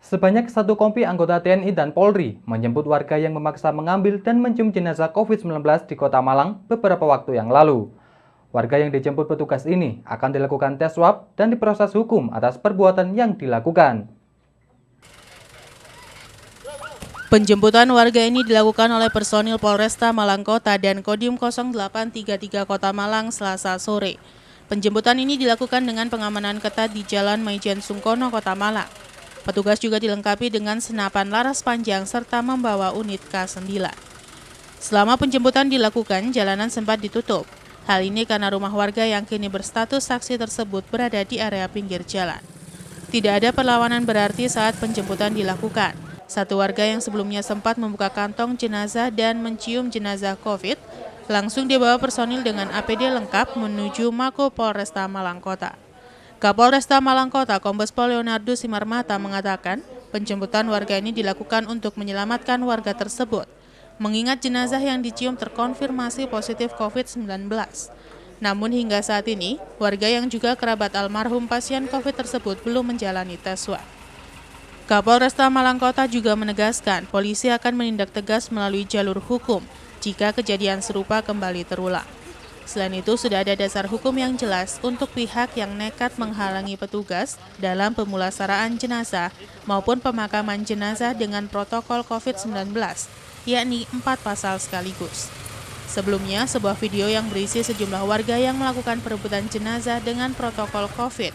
Sebanyak satu kompi anggota TNI dan Polri menjemput warga yang memaksa mengambil dan mencium jenazah COVID-19 di Kota Malang beberapa waktu yang lalu. Warga yang dijemput petugas ini akan dilakukan tes swab dan diproses hukum atas perbuatan yang dilakukan. Penjemputan warga ini dilakukan oleh personil Polresta Malang Kota dan Kodim 0833 Kota Malang Selasa sore. Penjemputan ini dilakukan dengan pengamanan ketat di Jalan Maijen Sungkono, Kota Malang. Petugas juga dilengkapi dengan senapan laras panjang serta membawa unit K9. Selama penjemputan dilakukan, jalanan sempat ditutup. Hal ini karena rumah warga yang kini berstatus saksi tersebut berada di area pinggir jalan. Tidak ada perlawanan berarti saat penjemputan dilakukan. Satu warga yang sebelumnya sempat membuka kantong jenazah dan mencium jenazah COVID, langsung dibawa personil dengan APD lengkap menuju Mako Polresta Malang Kota. Kapolresta Malang Kota Kombes Pol Leonardo Simarmata mengatakan, penjemputan warga ini dilakukan untuk menyelamatkan warga tersebut, mengingat jenazah yang dicium terkonfirmasi positif COVID-19. Namun hingga saat ini, warga yang juga kerabat almarhum pasien COVID tersebut belum menjalani tes swab. Kapolresta Malang Kota juga menegaskan polisi akan menindak tegas melalui jalur hukum jika kejadian serupa kembali terulang. Selain itu, sudah ada dasar hukum yang jelas untuk pihak yang nekat menghalangi petugas dalam pemulasaraan jenazah maupun pemakaman jenazah dengan protokol COVID-19, yakni 4 pasal sekaligus. Sebelumnya, sebuah video yang berisi sejumlah warga yang melakukan perebutan jenazah dengan protokol COVID.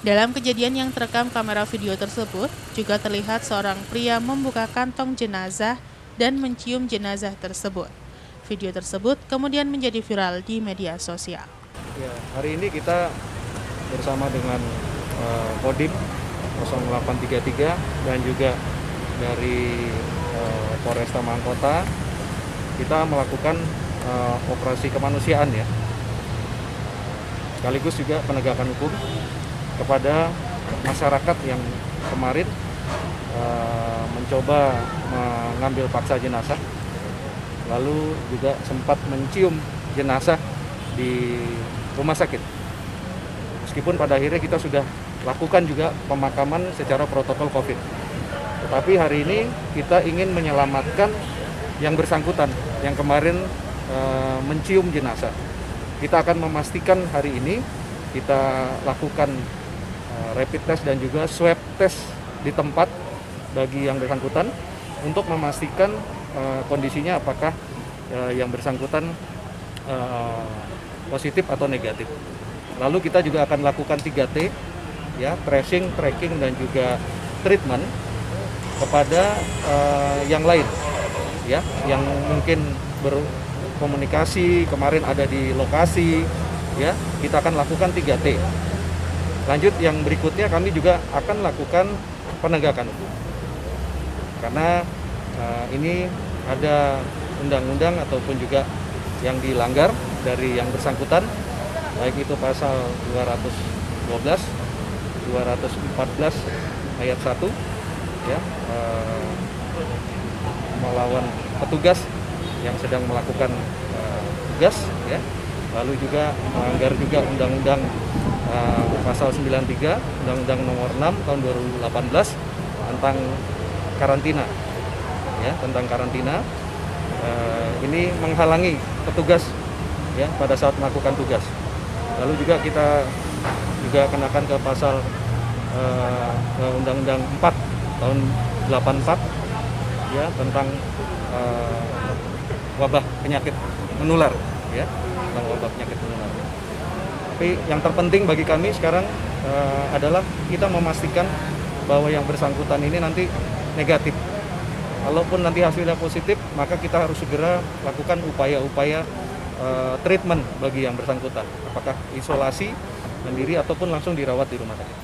Dalam kejadian yang terekam kamera video tersebut, juga terlihat seorang pria membuka kantong jenazah dan mencium jenazah tersebut. Video tersebut kemudian menjadi viral di media sosial. Ya, hari ini kita bersama dengan Kodim 0833 dan juga dari Polresta Malang Kota, kita melakukan operasi kemanusiaan ya, sekaligus juga penegakan hukum kepada masyarakat yang kemarin mencoba mengambil paksa jenazah, lalu juga sempat mencium jenazah di rumah sakit. Meskipun pada akhirnya kita sudah lakukan juga pemakaman secara protokol COVID. Tetapi hari ini kita ingin menyelamatkan yang bersangkutan, yang kemarin mencium jenazah. Kita akan memastikan hari ini kita lakukan rapid test dan juga swab test di tempat bagi yang bersangkutan untuk memastikan kondisinya apakah yang bersangkutan positif atau negatif. Lalu kita juga akan lakukan 3T ya, tracing, tracking dan juga treatment kepada yang lain ya, yang mungkin berkomunikasi kemarin ada di lokasi ya, kita akan lakukan 3T. Lanjut yang berikutnya kami juga akan lakukan penegakan hukum. Karena ini ada undang-undang ataupun juga yang dilanggar dari yang bersangkutan, baik itu pasal 212, 214 ayat 1 ya, melawan petugas yang sedang melakukan tugas ya. Lalu juga melanggar juga undang-undang pasal 93 Undang-Undang Nomor 6 tahun 2018 tentang karantina ya, tentang karantina. Ini menghalangi petugas ya pada saat melakukan tugas. Lalu juga kita juga kenakan ke pasal Undang-Undang 4 tahun 84 ya, tentang wabah penyakit menular ya, tentang wabah penyakit menular. Tapi yang terpenting bagi kami sekarang adalah kita memastikan bahwa yang bersangkutan ini nanti negatif. Kalaupun nanti hasilnya positif, maka kita harus segera lakukan upaya-upaya treatment bagi yang bersangkutan. Apakah isolasi mandiri ataupun langsung dirawat di rumah sakit.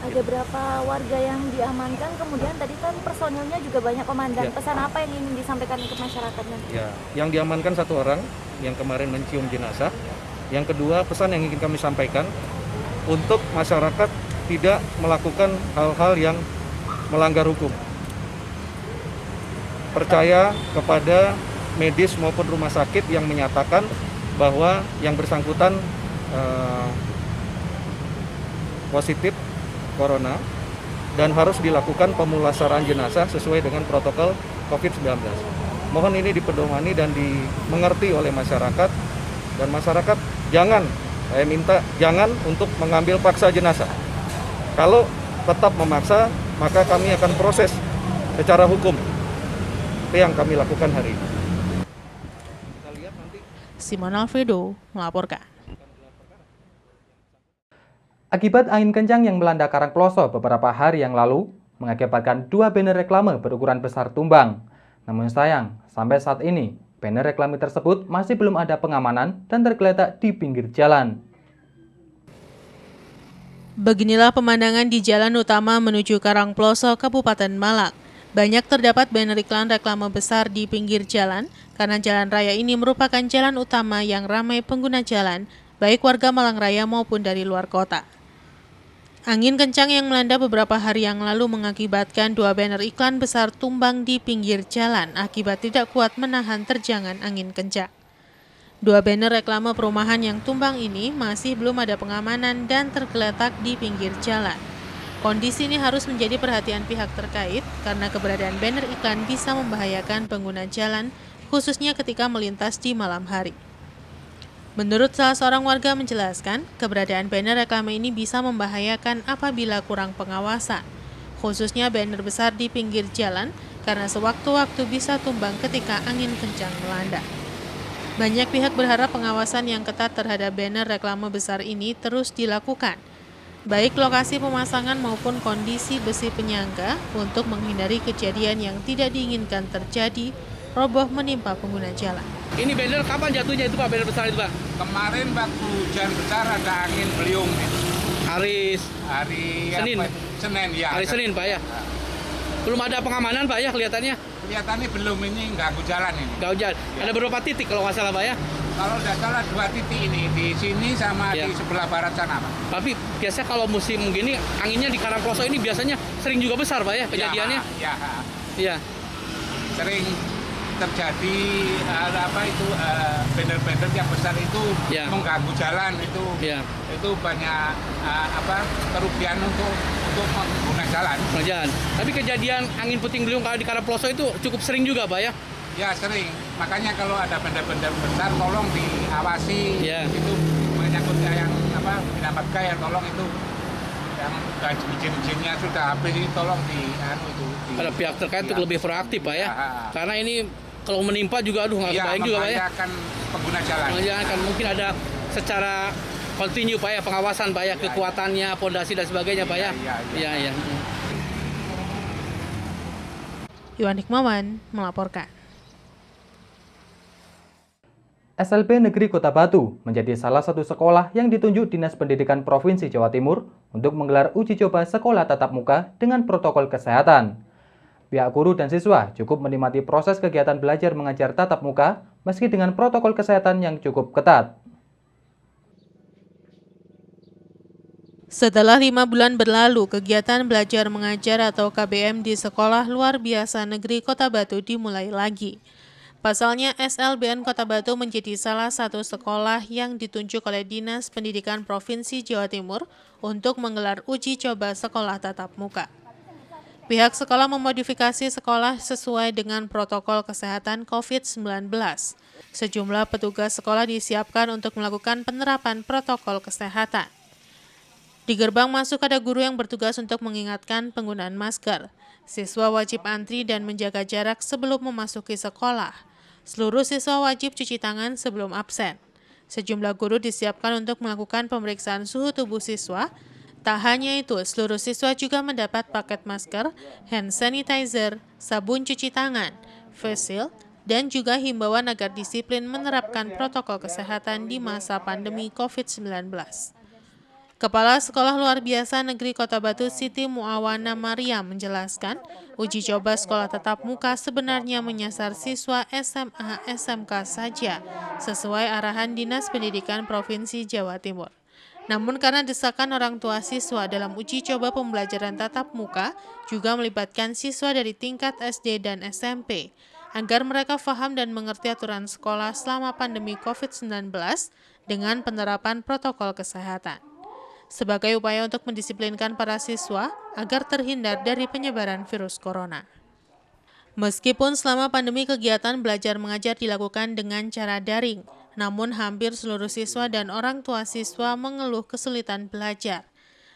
Ada berapa warga yang diamankan? Kemudian tadi kan personilnya juga banyak komandan. Ya. Pesan apa yang ingin disampaikan untuk masyarakat nanti? Ya, yang diamankan 1 orang yang kemarin mencium jenazah. Yang kedua, pesan yang ingin kami sampaikan untuk masyarakat tidak melakukan hal-hal yang melanggar hukum. Percaya kepada medis maupun rumah sakit yang menyatakan bahwa yang bersangkutan positif corona dan harus dilakukan pemulasaran jenazah sesuai dengan protokol COVID-19. Mohon ini dipedomani dan dimengerti oleh masyarakat, dan masyarakat saya minta jangan untuk mengambil paksa jenazah. Kalau tetap memaksa, maka kami akan proses secara hukum. Itu yang kami lakukan hari ini. Kita lihat nanti. Simon Alfredo melaporkan. Akibat angin kencang yang melanda Karangploso beberapa hari yang lalu, mengakibatkan 2 banner reklame berukuran besar tumbang. Namun sayang, sampai saat ini, banner reklame tersebut masih belum ada pengamanan dan tergeletak di pinggir jalan. Beginilah pemandangan di jalan utama menuju Karangploso, Kabupaten Malang. Banyak terdapat banner iklan reklame besar di pinggir jalan, karena jalan raya ini merupakan jalan utama yang ramai pengguna jalan, baik warga Malang Raya maupun dari luar kota. Angin kencang yang melanda beberapa hari yang lalu mengakibatkan 2 banner iklan besar tumbang di pinggir jalan akibat tidak kuat menahan terjangan angin kencang. 2 banner reklame perumahan yang tumbang ini masih belum ada pengamanan dan tergeletak di pinggir jalan. Kondisi ini harus menjadi perhatian pihak terkait karena keberadaan banner iklan bisa membahayakan pengguna jalan, khususnya ketika melintas di malam hari. Menurut salah seorang warga menjelaskan, keberadaan banner reklame ini bisa membahayakan apabila kurang pengawasan, khususnya banner besar di pinggir jalan karena sewaktu-waktu bisa tumbang ketika angin kencang melanda. Banyak pihak berharap pengawasan yang ketat terhadap banner reklame besar ini terus dilakukan, baik lokasi pemasangan maupun kondisi besi penyangga untuk menghindari kejadian yang tidak diinginkan terjadi, roboh menimpa pengguna jalan. Ini banner kapan jatuhnya itu Pak, banner besar itu Pak? Kemarin waktu hujan besar ada angin beliung. Hari Senin. Senin ya. Hari Senin Pak ya. Belum ada pengamanan Pak ya kelihatannya. Kelihatannya belum, ini ganggu jalan ini. Gak hujan. Ya. Ada beberapa titik kalau nggak salah Pak ya. Kalau tidak salah 2 titik ini, di sini sama Ya. di sebelah barat sana Pak. Tapi biasanya kalau musim gini anginnya di Karangploso ini biasanya sering juga besar Pak ya kejadiannya. Ya. Iya. Sering terjadi banner-banner yang besar itu Ya. mengganggu jalan itu. Iya. Itu banyak kerugian untuk pengguna jalan. Jalan. Tapi kejadian angin puting beliung kalau di Karangploso itu cukup sering juga Pak ya. Ya sering, makanya kalau ada benda-benda besar tolong diawasi. Ya. Itu menyangkut yang pendapat kaya, tolong itu yang izin-izinnya sudah habis ini tolong Ada pihak terkait untuk lebih proaktif Pak ya. Ya. Karena ini kalau menimpa juga nggak kebayang juga Pak ya. membahayakan pengguna jalan. Kan mungkin ada secara kontinu Pak ya, pengawasan Pak ya, kekuatannya, pondasi dan sebagainya Pak ya. Iya. Iwan Hikmawan melaporkan. SLB Negeri Kota Batu menjadi salah satu sekolah yang ditunjuk Dinas Pendidikan Provinsi Jawa Timur untuk menggelar uji coba sekolah tatap muka dengan protokol kesehatan. Pihak guru dan siswa cukup menikmati proses kegiatan belajar mengajar tatap muka meski dengan protokol kesehatan yang cukup ketat. Setelah 5 bulan berlalu, kegiatan belajar mengajar atau KBM di Sekolah Luar Biasa Negeri Kota Batu dimulai lagi. Pasalnya, SLBN Kota Batu menjadi salah satu sekolah yang ditunjuk oleh Dinas Pendidikan Provinsi Jawa Timur untuk menggelar uji coba sekolah tatap muka. Pihak sekolah memodifikasi sekolah sesuai dengan protokol kesehatan COVID-19. Sejumlah petugas sekolah disiapkan untuk melakukan penerapan protokol kesehatan. Di gerbang masuk ada guru yang bertugas untuk mengingatkan penggunaan masker. Siswa wajib antri dan menjaga jarak sebelum memasuki sekolah. Seluruh siswa wajib cuci tangan sebelum absen. Sejumlah guru disiapkan untuk melakukan pemeriksaan suhu tubuh siswa. Tak hanya itu, seluruh siswa juga mendapat paket masker, hand sanitizer, sabun cuci tangan, face shield, dan juga himbauan agar disiplin menerapkan protokol kesehatan di masa pandemi COVID-19. Kepala Sekolah Luar Biasa Negeri Kota Batu Siti Muawana Maryam menjelaskan, uji coba sekolah tatap muka sebenarnya menyasar siswa SMA SMK saja, sesuai arahan Dinas Pendidikan Provinsi Jawa Timur. Namun karena desakan orang tua siswa dalam uji coba pembelajaran tatap muka juga melibatkan siswa dari tingkat SD dan SMP, agar mereka paham dan mengerti aturan sekolah selama pandemi COVID-19 dengan penerapan protokol kesehatan. sebagai upaya untuk mendisiplinkan para siswa agar terhindar dari penyebaran virus corona. Meskipun selama pandemi kegiatan belajar mengajar dilakukan dengan cara daring, namun hampir seluruh siswa dan orang tua siswa mengeluh kesulitan belajar.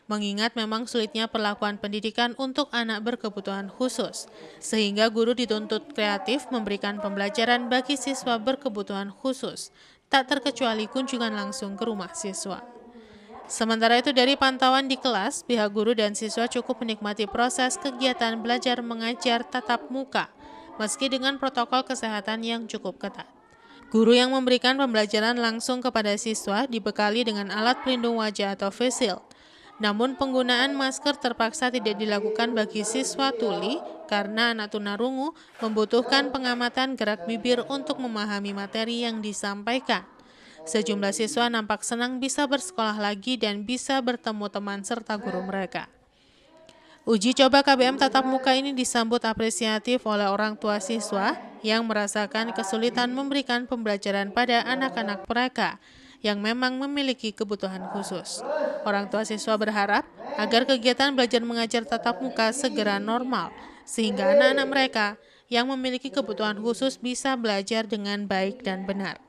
Mengingat memang sulitnya perlakuan pendidikan untuk anak berkebutuhan khusus, sehingga guru dituntut kreatif memberikan pembelajaran bagi siswa berkebutuhan khusus, tak terkecuali kunjungan langsung ke rumah siswa. Sementara itu dari pantauan di kelas, pihak guru dan siswa cukup menikmati proses kegiatan belajar mengajar tatap muka, meski dengan protokol kesehatan yang cukup ketat. Guru yang memberikan pembelajaran langsung kepada siswa dibekali dengan alat pelindung wajah atau face shield. Namun penggunaan masker terpaksa tidak dilakukan bagi siswa tuli karena anak tunarungu membutuhkan pengamatan gerak bibir untuk memahami materi yang disampaikan. Sejumlah siswa nampak senang bisa bersekolah lagi dan bisa bertemu teman serta guru mereka. Uji coba KBM tatap muka ini disambut apresiatif oleh orang tua siswa yang merasakan kesulitan memberikan pembelajaran pada anak-anak mereka yang memang memiliki kebutuhan khusus. Orang tua siswa berharap agar kegiatan belajar mengajar tatap muka segera normal, sehingga anak-anak mereka yang memiliki kebutuhan khusus bisa belajar dengan baik dan benar.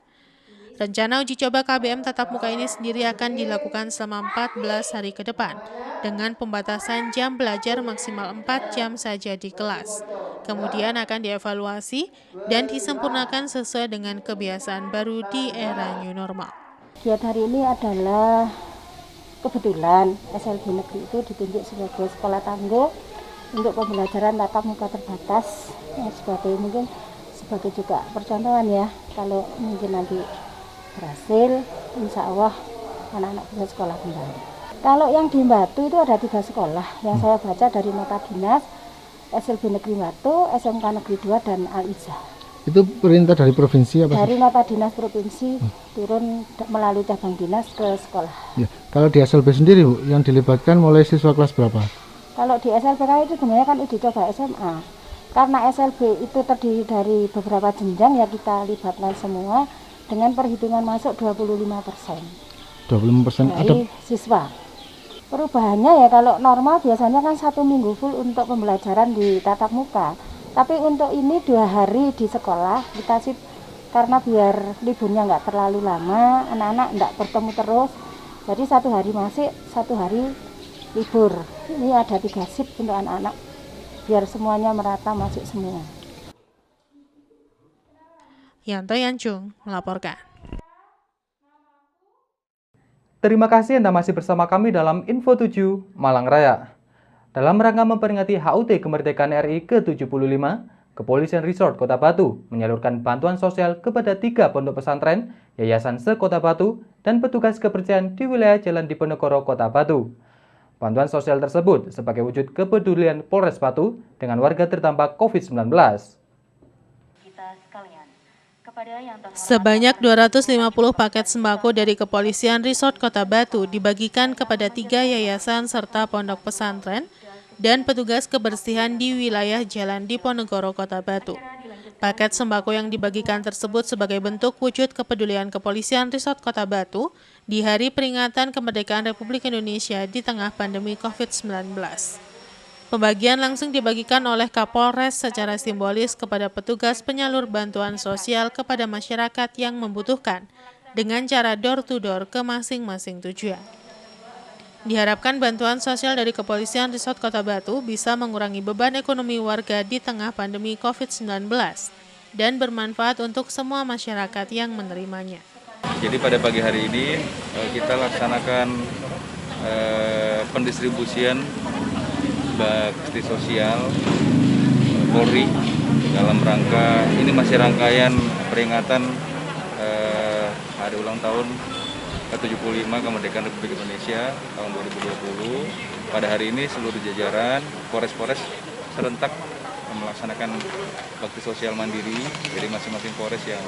Rencana uji coba KBM tatap muka ini sendiri akan dilakukan selama 14 hari ke depan, dengan pembatasan jam belajar maksimal 4 jam saja di kelas. Kemudian akan dievaluasi dan disempurnakan sesuai dengan kebiasaan baru di era new normal. Kegiatan hari ini adalah kebetulan SLB Negeri itu ditunjuk sebagai sekolah tangguh untuk pembelajaran tatap muka terbatas, mungkin sebagai juga percontohan ya, kalau mungkin nanti berhasil, insya Allah anak-anak bisa sekolah kembali. Kalau yang di Batu itu ada 3 sekolah yang saya baca dari nota dinas, SLB Negeri Batu, SMK Negeri 2, dan Al-Izah. Itu perintah dari provinsi apa? Dari nota dinas provinsi turun melalui cabang dinas ke sekolah. Ya. Kalau di SLB sendiri Bu, yang dilibatkan mulai siswa kelas berapa? Kalau di SLBK itu sebenarnya kan uji coba SMA. Karena SLB itu terdiri dari beberapa jenjang ya kita libatkan semua. Dengan perhitungan masuk 25%. 25% dari siswa. Perubahannya ya kalau normal biasanya kan 1 minggu full untuk pembelajaran di tatap muka. Tapi untuk ini 2 hari di sekolah kita sih karena biar liburnya nggak terlalu lama, anak-anak nggak bertemu terus. Jadi 1 hari masih, 1 hari libur. Ini ada 3 shift untuk anak-anak biar semuanya merata masuk semua. Yanto Yancung melaporkan. Terima kasih Anda masih bersama kami dalam Info 7 Malang Raya. Dalam rangka memperingati HUT Kemerdekaan RI ke-75, Kepolisian Resort Kota Batu menyalurkan bantuan sosial kepada 3 pondok pesantren, yayasan se-Kota Batu, dan petugas kebersihan di wilayah Jalan Diponegoro, Kota Batu. Bantuan sosial tersebut sebagai wujud kepedulian Polres Batu dengan warga terdampak COVID-19. Sebanyak 250 paket sembako dari Kepolisian Resort Kota Batu dibagikan kepada 3 yayasan serta pondok pesantren dan petugas kebersihan di wilayah Jalan Diponegoro, Kota Batu. Paket sembako yang dibagikan tersebut sebagai bentuk wujud kepedulian Kepolisian Resort Kota Batu di hari peringatan kemerdekaan Republik Indonesia di tengah pandemi COVID-19. Pembagian langsung dibagikan oleh Kapolres secara simbolis kepada petugas penyalur bantuan sosial kepada masyarakat yang membutuhkan dengan cara door-to-door ke masing-masing tujuan. Diharapkan bantuan sosial dari Kepolisian Resort Kota Batu bisa mengurangi beban ekonomi warga di tengah pandemi COVID-19 dan bermanfaat untuk semua masyarakat yang menerimanya. Jadi pada pagi hari ini kita laksanakan pendistribusian bakti sosial Polri dalam rangka ini masih rangkaian peringatan hari ulang tahun ke-75 kemerdekaan Republik Indonesia tahun 2020. Pada hari ini seluruh jajaran Polres-Polres serentak melaksanakan bakti sosial mandiri, jadi masing-masing Polres yang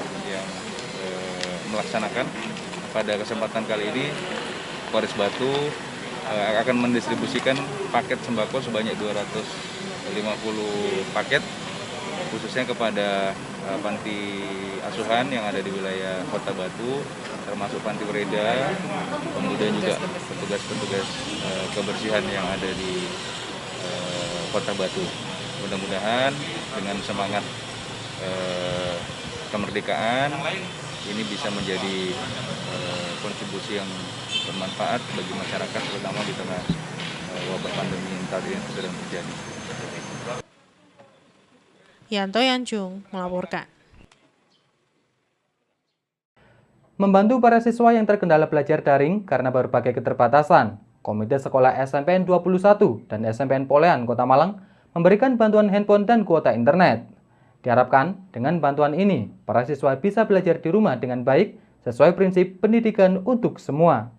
melaksanakan. Pada kesempatan kali ini Polres Batu akan mendistribusikan paket sembako sebanyak 250 paket khususnya kepada panti asuhan yang ada di wilayah Kota Batu, termasuk Panti Wereda, kemudian juga petugas-petugas kebersihan yang ada di Kota Batu. Mudah-mudahan dengan semangat kemerdekaan ini bisa menjadi kontribusi yang bermanfaat bagi masyarakat, terutama di tengah wabah pandemi yang saat ini sedang terjadi. Yanto Yanjung melaporkan. Membantu para siswa yang terkendala belajar daring karena berbagai keterbatasan, Komite Sekolah SMPN 21 dan SMPN Polehan Kota Malang memberikan bantuan handphone dan kuota internet. Diharapkan dengan bantuan ini, para siswa bisa belajar di rumah dengan baik sesuai prinsip pendidikan untuk semua.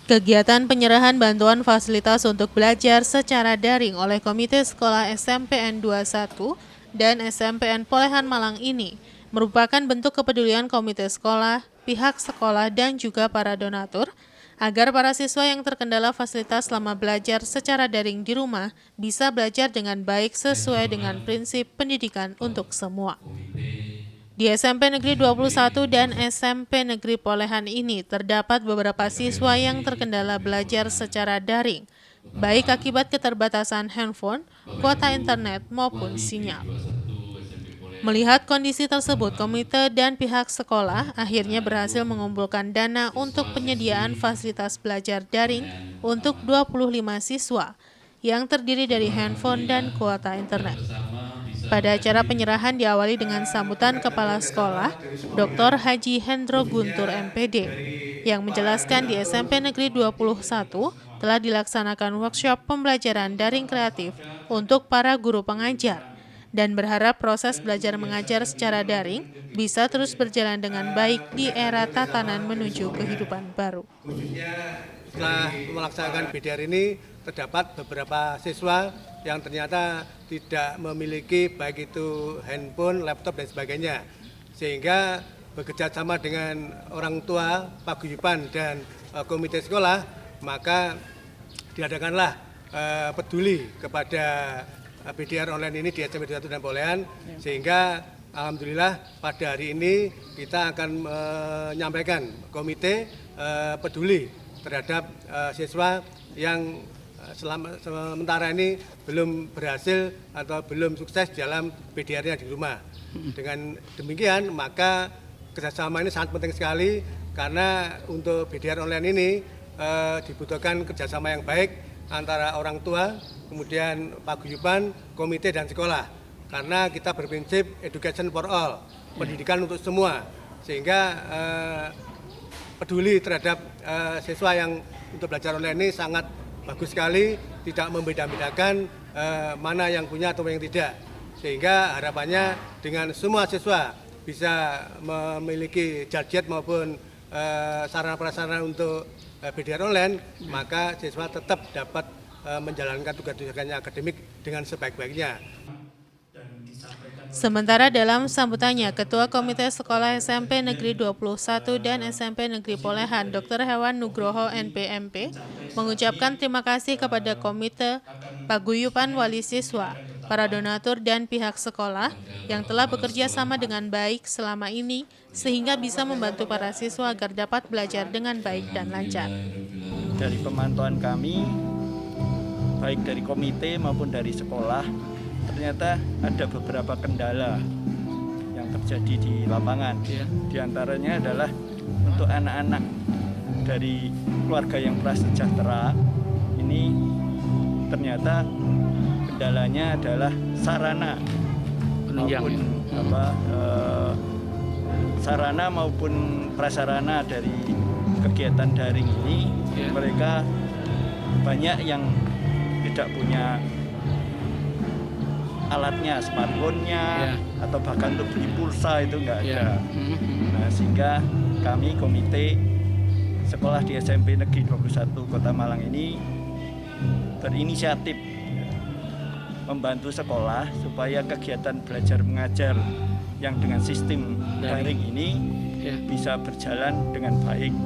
Kegiatan penyerahan bantuan fasilitas untuk belajar secara daring oleh Komite Sekolah SMPN 21 dan SMPN Polehan Malang ini merupakan bentuk kepedulian komite sekolah, pihak sekolah, dan juga para donatur agar para siswa yang terkendala fasilitas selama belajar secara daring di rumah bisa belajar dengan baik sesuai dengan prinsip pendidikan untuk semua. Di SMP Negeri 21 dan SMP Negeri Polehan ini terdapat beberapa siswa yang terkendala belajar secara daring, baik akibat keterbatasan handphone, kuota internet, maupun sinyal. Melihat kondisi tersebut, komite dan pihak sekolah akhirnya berhasil mengumpulkan dana untuk penyediaan fasilitas belajar daring untuk 25 siswa yang terdiri dari handphone dan kuota internet. Pada acara penyerahan diawali dengan sambutan Kepala Sekolah, Dr. Haji Hendro Guntur MPD, yang menjelaskan di SMP Negeri 21 telah dilaksanakan workshop pembelajaran daring kreatif untuk para guru pengajar, dan berharap proses belajar mengajar secara daring bisa terus berjalan dengan baik di era tatanan menuju kehidupan baru. Setelah melaksanakan BDR ini, terdapat beberapa siswa yang ternyata tidak memiliki baik itu handphone, laptop, dan sebagainya. Sehingga bekerja sama dengan orang tua, paguyuban, dan komite sekolah, maka diadakanlah peduli kepada BDR online ini di SMP 21 dan Polehan, sehingga alhamdulillah pada hari ini kita akan menyampaikan komite peduli terhadap siswa yang sementara ini belum berhasil atau belum sukses dalam BDR-nya di rumah. Dengan demikian, maka kerjasama ini sangat penting sekali, karena untuk BDR online ini dibutuhkan kerjasama yang baik antara orang tua, kemudian paguyuban, komite, dan sekolah. Karena kita berprinsip education for all, pendidikan untuk semua, sehingga peduli terhadap siswa yang untuk belajar online ini sangat bagus sekali, tidak membeda-bedakan mana yang punya atau yang tidak. Sehingga harapannya dengan semua siswa bisa memiliki gadget maupun sarana-prasarana untuk BDR online, maka siswa tetap dapat menjalankan tugas-tugasnya akademik dengan sebaik-baiknya. Sementara dalam sambutannya, Ketua Komite Sekolah SMP Negeri 21 dan SMP Negeri Polehan, Dr. Hewan Nugroho NPMP, mengucapkan terima kasih kepada komite, paguyuban wali siswa, para donatur, dan pihak sekolah yang telah bekerja sama dengan baik selama ini sehingga bisa membantu para siswa agar dapat belajar dengan baik dan lancar. Dari pemantauan kami, baik dari komite maupun dari sekolah, ternyata ada beberapa kendala yang terjadi di lapangan. Di antaranya adalah untuk anak-anak dari keluarga yang prasejahtera ini ternyata kendalanya adalah sarana maupun sarana maupun prasarana dari kegiatan daring ini. Mereka banyak yang tidak punya alatnya, smartphone-nya, atau bahkan untuk beli pulsa itu enggak ada. Nah, sehingga kami komite sekolah di SMP Negeri 21 Kota Malang ini berinisiatif membantu sekolah supaya kegiatan belajar mengajar yang dengan sistem daring ini bisa berjalan dengan baik.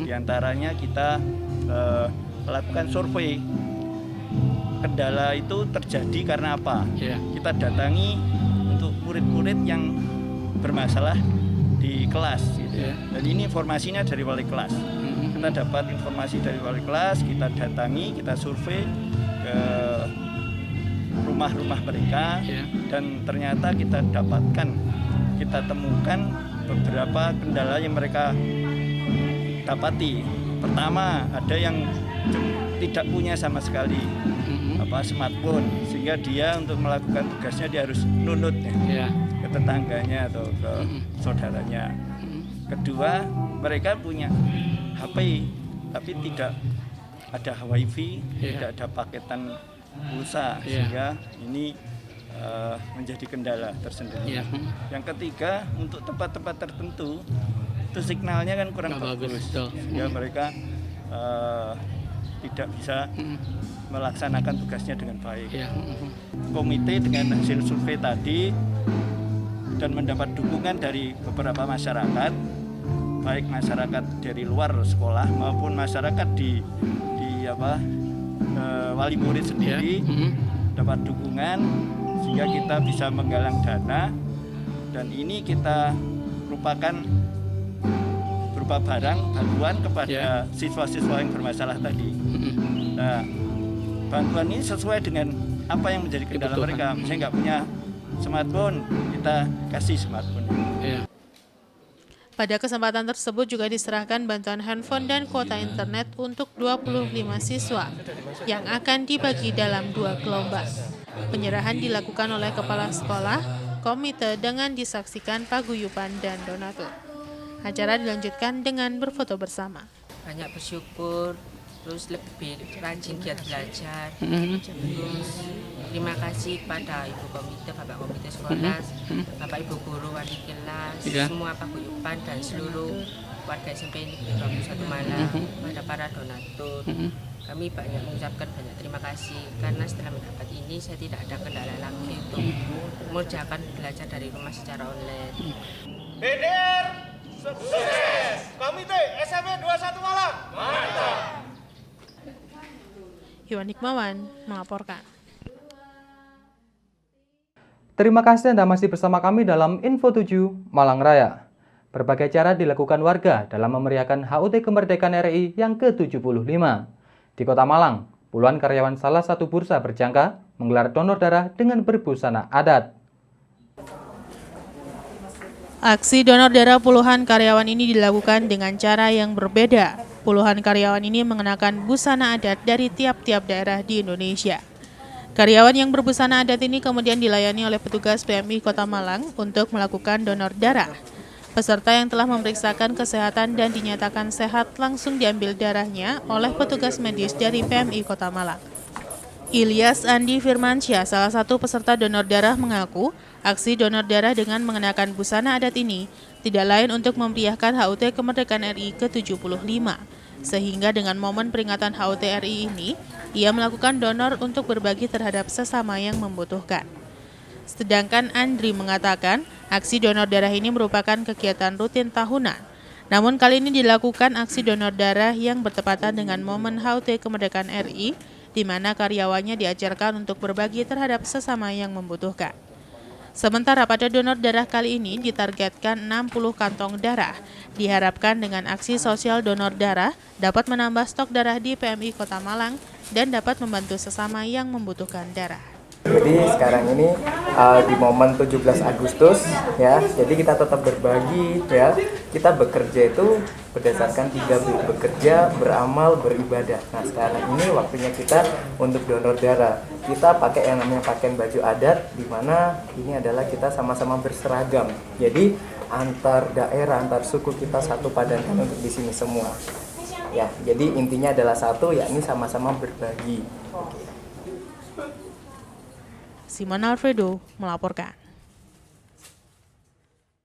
Di antaranya kita melakukan survei kendala itu terjadi karena apa? Yeah. Kita datangi untuk murid-murid yang bermasalah di kelas gitu. Yeah. Dan ini informasinya dari wali kelas. Kita dapat informasi dari wali kelas, kita datangi, kita survei ke rumah-rumah mereka, dan ternyata kita temukan beberapa kendala yang mereka dapati. Pertama, ada yang tidak punya sama sekali smartphone, sehingga dia untuk melakukan tugasnya dia harus nunut ke tetangganya atau ke saudaranya. Kedua, mereka punya HP tapi tidak ada wifi, tidak ada paketan pulsa, sehingga ini menjadi kendala tersendiri. Yang ketiga, untuk tempat-tempat tertentu itu signalnya kan kurang bagus, sehingga mereka tidak bisa melaksanakan tugasnya dengan baik. Komite dengan hasil survei tadi dan mendapat dukungan dari beberapa masyarakat, baik masyarakat dari luar sekolah maupun masyarakat di wali murid sendiri, dapat dukungan sehingga kita bisa menggalang dana, dan ini kita merupakan berupa barang bantuan kepada siswa-siswa yang bermasalah tadi. Nah, bantuan ini sesuai dengan apa yang menjadi kendala mereka. Misalnya nggak punya smartphone, kita kasih smartphone. Pada kesempatan tersebut juga diserahkan bantuan handphone dan kuota internet untuk 25 siswa yang akan dibagi dalam 2 gelombang. Penyerahan dilakukan oleh kepala sekolah, komite dengan disaksikan paguyuban dan donatur. Acara dilanjutkan dengan berfoto bersama. Banyak bersyukur, terus lebih rajin giat belajar. Terus terima kasih kepada Ibu Komite, Bapak Komite Sekolah, Bapak Ibu Guru, Wali kelas, semua paguyuban dan seluruh warga SMP Negeri 21 Malang, pada para donatur. Kami banyak mengucapkan banyak terima kasih karena setelah mendapat ini saya tidak ada kendala lagi untuk mengerjakan belajar dari rumah secara online. BDR sukses! Komite SMP 21 Malang. Mantap! Iwan Hikmawan melaporkan. Terima kasih Anda masih bersama kami dalam Info 7 Malang Raya. Berbagai cara dilakukan warga dalam memeriahkan HUT Kemerdekaan RI yang ke-75. Di Kota Malang, puluhan karyawan salah satu bursa berjangka menggelar donor darah dengan berbusana adat. Aksi donor darah puluhan karyawan ini dilakukan dengan cara yang berbeda. Puluhan karyawan ini mengenakan busana adat dari tiap-tiap daerah di Indonesia. Karyawan yang berbusana adat ini kemudian dilayani oleh petugas PMI Kota Malang untuk melakukan donor darah. Peserta yang telah memeriksakan kesehatan dan dinyatakan sehat langsung diambil darahnya oleh petugas medis dari PMI Kota Malang. Ilyas Andi Firmansyah, salah satu peserta donor darah, mengaku aksi donor darah dengan mengenakan busana adat ini tidak lain untuk memeriahkan HUT Kemerdekaan RI ke-75. Sehingga dengan momen peringatan HUT RI ini, ia melakukan donor untuk berbagi terhadap sesama yang membutuhkan. Sedangkan Andri mengatakan aksi donor darah ini merupakan kegiatan rutin tahunan. Namun kali ini dilakukan aksi donor darah yang bertepatan dengan momen HUT Kemerdekaan RI, di mana karyawannya diajarkan untuk berbagi terhadap sesama yang membutuhkan. Sementara pada donor darah kali ini ditargetkan 60 kantong darah. Diharapkan dengan aksi sosial donor darah dapat menambah stok darah di PMI Kota Malang dan dapat membantu sesama yang membutuhkan darah. Jadi sekarang ini di momen 17 Agustus ya, jadi kita tetap berbagi ya. Kita bekerja itu berdasarkan 3B, bekerja, beramal, beribadah. Nah sekarang ini waktunya kita untuk donor darah. Kita pakai yang namanya pakaian baju adat, di mana ini adalah kita sama-sama berseragam. Jadi antar daerah, antar suku kita satu padankan untuk di sini semua. Ya, jadi intinya adalah satu, yakni sama-sama berbagi. Simon Alfredo melaporkan.